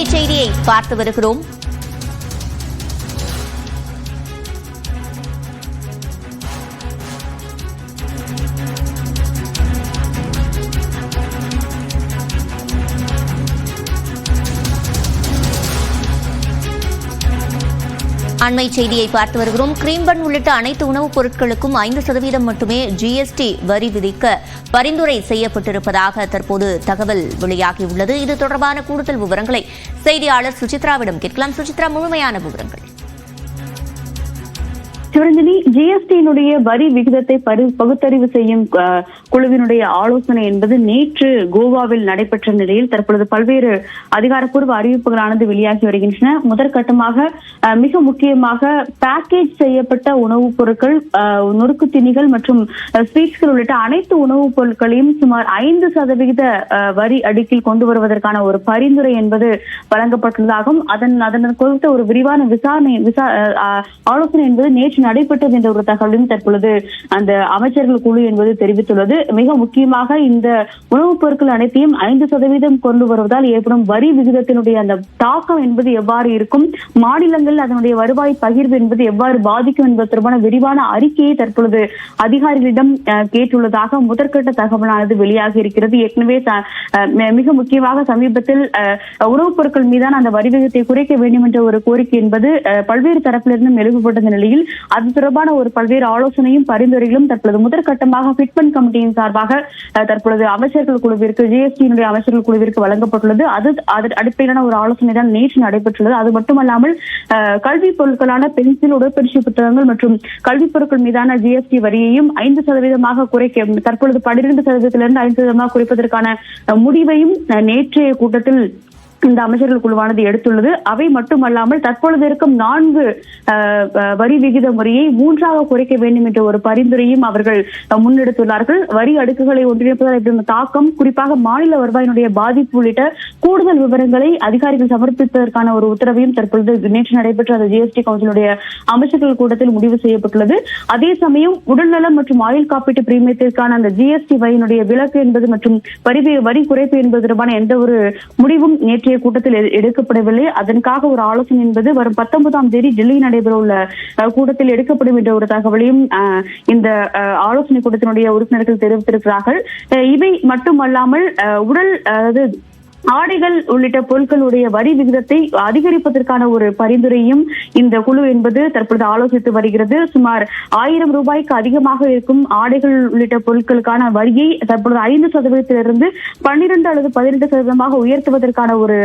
அண்மை செய்தியை பார்த்து வருகிறோம். அண்மை செய்தியை பார்த்து வருகிறோம். கிரீம் பன் உள்ளிட்ட அனைத்து உணவுப் பொருட்களுக்கும் 5% மட்டுமே GST வரி விதிக்க பரிந்துரை செய்யப்பட்டிருப்பதாக தற்போது தகவல் வெளியாகியுள்ளது. இது தொடர்பான கூடுதல் விவரங்களை செய்தியாளர் சுசித்ராவிடம் கேட்கலாம். சுசித்ரா, முழுமையான விவரங்கள். சிவரஞ்சனி, ஜிஎஸ்டியினுடைய வரி விகிதத்தை பகுத்தறிவு செய்யும் குழுவினுடைய ஆலோசனை என்பது நேற்று கோவாவில் நடைபெற்ற நிலையில் தற்பொழுது பல்வேறு அதிகாரப்பூர்வ அறிவிப்புகளானது வெளியாகி வருகின்றன. முதற்கட்டமாக மிக முக்கியமாக பேக்கேஜ் செய்யப்பட்ட உணவுப் பொருட்கள், நொறுக்கு தீனிகள் மற்றும் ஸ்வீட்ஸ்கள் உள்ளிட்ட அனைத்து உணவுப் பொருட்களையும் சுமார் 5% வரி அடுக்கில் கொண்டு வருவதற்கான ஒரு பரிந்துரை என்பது வழங்கப்பட்டுள்ளதாகவும் அதன் குறித்த ஒரு விரிவான ஆலோசனை என்பது நேற்று நடைபெற்றது என்ற ஒரு தகவலையும் தற்பொழுது அந்த அமைச்சர்கள் குழு என்பது தெரிவித்துள்ளது. மிக முக்கியமாக இந்த உணவுப் பொருட்கள் அனைத்தையும் 5% கொண்டு வருவதால் ஏற்படும் வரி விகிதத்தினுடைய அந்த தாக்கம் என்பது எவ்வாறு இருக்கும், மாநிலங்கள் அதனுடைய வருவாய் பகிர்வு என்பது எவ்வாறு பாதிக்கும் என்பது தொடர்பான விரிவான அறிக்கையை தற்பொழுது அதிகாரிகளிடம் கேட்டுள்ளதாக முதற்கட்ட தகவலானது வெளியாகி இருக்கிறது. ஏற்கனவே மிக முக்கியமாக சமீபத்தில் உணவுப் பொருட்கள் மீதான அந்த வரி விகிதத்தை குறைக்க வேண்டும் என்ற ஒரு கோரிக்கை என்பது பல்வேறு தரப்பிலிருந்தும் எழுப்பப்பட்ட நிலையில் அது தொடர்பான ஒரு பல்வேறு ஆலோசனையும் பரிந்துரைகளும் தற்பொழுது முதற்கட்டமாக ஃபிட்மெண்ட் கமிட்டியின் சார்பாக தற்பொழுது அமைச்சர்கள் குழுவிற்கு, ஜிஎஸ்டியினுடைய அமைச்சர்கள் குழுவிற்கு வழங்கப்பட்டுள்ளது. அதன் அடிப்படையிலான ஒரு ஆலோசனை தான் நேற்று நடைபெற்றுள்ளது. அது மட்டுமல்லாமல் கல்வி பொருட்களான பென்சில், உடற்பயிற்சி புத்தகங்கள் மற்றும் கல்விப் பொருட்கள் மீதான ஜிஎஸ்டி வரியையும் 5% குறைக்க, தற்பொழுது 12%இலிருந்து 5% குறைப்பதற்கான முடிவையும் நேற்றைய கூட்டத்தில் இந்த அமைச்சர்கள் குழுவானது எடுத்துள்ளது. அவை மட்டுமல்லாமல் தற்பொழுது இருக்கும் 4 வரி விகித முறையை 3ஆக குறைக்க வேண்டும் என்ற ஒரு பரிந்துரையும் அவர்கள் முன்னெடுத்துள்ளார்கள். வரி அடுக்குகளை ஒன்றிணைப்பதால் தாக்கம், குறிப்பாக மாநில வருவாயினுடைய பாதிப்பு உள்ளிட்ட கூடுதல் விவரங்களை அதிகாரிகள் சமர்ப்பிப்பதற்கான ஒரு உத்தரவையும் தற்பொழுது நேற்று நடைபெற்ற அந்த ஜிஎஸ்டி கவுன்சிலுடைய அமைச்சர்கள் கூட்டத்தில் முடிவு செய்யப்பட்டுள்ளது. அதே சமயம் உடல்நலம் மற்றும் ஆயுள் காப்பீட்டு பிரீமியத்திற்கான அந்த ஜிஎஸ்டி வரியினுடைய விலக்கு என்பது மற்றும் வரி குறைப்பு என்பது தொடர்பான எந்த ஒரு முடிவும் நேற்று கூட்டத்தில் எடுக்கப்படவில்லை. அதற்காக ஒரு ஆலோசனை என்பது வரும் 19ஆம் தேதி டெல்லியில் நடைபெற உள்ள கூட்டத்தில் எடுக்கப்படும் என்ற ஒரு தகவலையும் இந்த ஆலோசனை கூட்டத்தினுடைய உறுப்பினர்கள் தெரிவித்திருக்கிறார்கள். இவை மட்டுமல்லாமல் ஆடைகள் உள்ளிட்ட பொருட்களுடைய வரி விகிதத்தை அதிகரிப்பதற்கான ஒரு பரிந்துரையும் இந்த குழு என்பது தற்பொழுது ஆலோசித்து வருகிறது. சுமார் 1000 ரூபாய்க்கு அதிகமாக இருக்கும் ஆடைகள் உள்ளிட்ட பொருட்களுக்கான வரியை தற்பொழுது 5%இலிருந்து 12 அல்லது 18% உயர்த்துவதற்கான ஒரு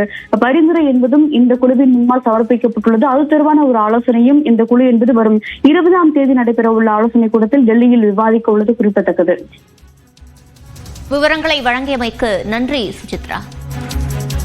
பரிந்துரை என்பதும் இந்த குழுவின் முன்னால் சமர்ப்பிக்கப்பட்டுள்ளது. அது தொடர்பான ஒரு ஆலோசனையும் இந்த குழு என்பது வரும் 20ஆம் தேதி நடைபெற உள்ள ஆலோசனை கூட்டத்தில் டெல்லியில் விவாதிக்க உள்ளது குறிப்பிடத்தக்கது. விவரங்களை வழங்கியமைக்கு நன்றி சுசித்ரா.